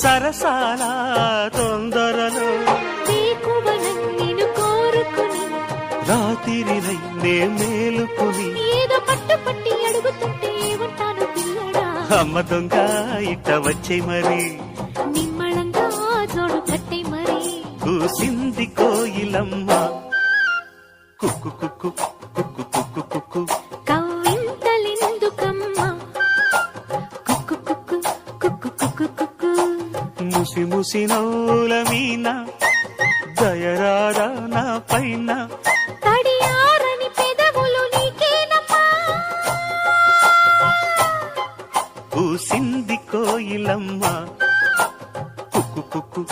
సరసాల తొందరలో నిన్ను కోరుకుని రాత్రినై నే మేలుకుని ఏదో పట్టు పట్టి అడుగుతుంటే ఉంటాను పిల్లడా. అమ్మ దొంగ ఇట్ట వచ్చే మరి నిమ్మళంగా జోడు కట్టే మరి కూసింది కోయిలమ్మ కుక్కు కుక్కు కుక్కు కుక్కు కుక్కు కవ్వింతలెందుకమ్మా కుక్కు కుక్కు కుక్కు కుక్కు కుక్కు. ముసి ముసి నవ్వుల మీన దయరారా నా పైన తడియారని పెదవులు నీకేనమ్మా కూసింది కోయిలమ్మ కుక్కు కుక్కు